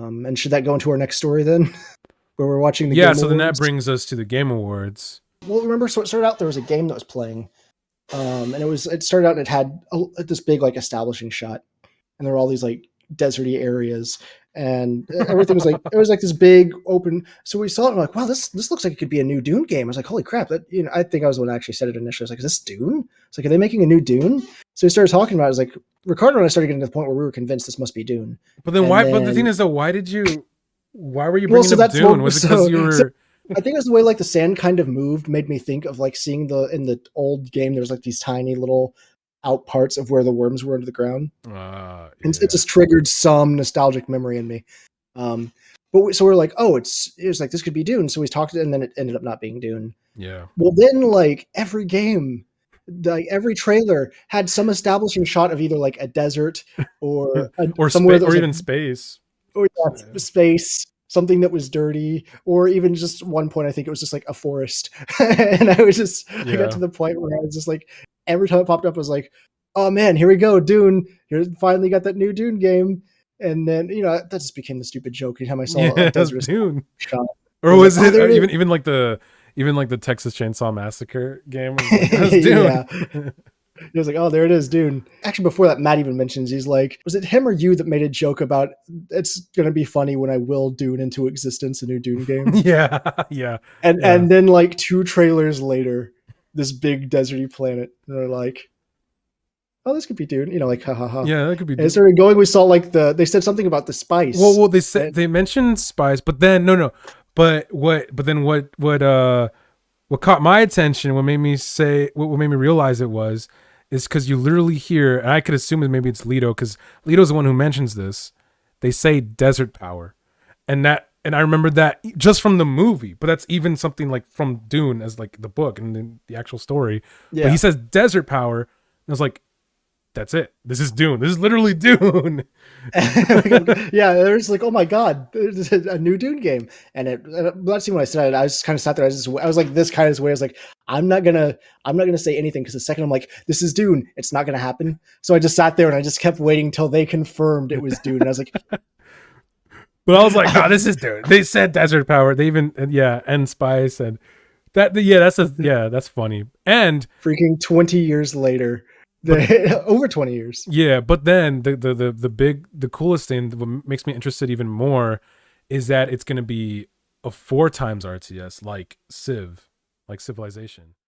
And should that go into our next story then? Where we're watching the Yeah, Game so then that Awards? brings us to the Game Awards. Well, remember, so it started out, there was a game that was playing. And it started out and it had this big like establishing shot. And there were all these like deserty areas. And everything was like, it was like this big open. So we saw it and we're like, wow, this looks like it could be a new Dune game. I was like, holy crap. That, I think I was the one that actually said it initially. I was like, is this Dune? It's like, are they making a new Dune? So we started talking about it. I was like, Ricardo and I started getting to the point where we were convinced this must be Dune. But then but the thing is though, why were you bringing up Dune? Was it because you were... I think it was the way like the sand kind of moved made me think of like seeing in the old game, there's like these tiny little out parts of where the worms were under the ground. Yeah. And it just triggered some nostalgic memory in me. So we're like, oh, it was like, this could be Dune. So we talked and then it ended up not being Dune. Yeah. Well, then like every game, like every trailer had some establishing shot of either like a desert or somewhere or even space. Or space. Something that was dirty, or even just one point, I think it was just like a forest. And I got to the point where I was just like, every time it popped up, I was like, oh man, here we go, Dune. Here, finally got that new Dune game. And then, that just became the stupid joke anytime I saw a desert Dune shot. Or was it even like the Texas Chainsaw Massacre game? Was Dune. Yeah. He was like, oh, there it is, Dune. Actually, before that, Matt even mentions, he's like, was it him or you that made a joke about it's going to be funny when I will Dune into existence, a new Dune game? Yeah. And then like 2 trailers later, this big deserty planet, and they're like, oh, this could be Dune. Like, ha ha ha. Yeah, that could be Dune. And it started going, we saw like they said something about the spice. Well, they mentioned spice, but then, no. But what caught my attention, what made me realize it is because you literally hear, and I could assume that maybe it's Leto, because Leto's the one who mentions this. They say desert power, and I remember that just from the movie, but that's even something like from Dune as like the book and then the actual story. Yeah. But he says desert power, and I was like, that's it. This is Dune. This is literally Dune. Yeah, there's like, oh my god, there's a new Dune game, and that's when I said it, I just kind of sat there. I was like this kind of way. I was like, I'm not gonna say anything because the second I'm like, this is Dune, it's not gonna happen. So I just sat there and I just kept waiting till they confirmed it was Dune. And I was like, but I was like, no, this is Dune. They said desert power. They even and spice and that. Yeah, that's funny. And freaking 20 years later. Over 20 years. Yeah, but then the coolest thing that makes me interested even more is that it's going to be a 4 times RTS like Civilization.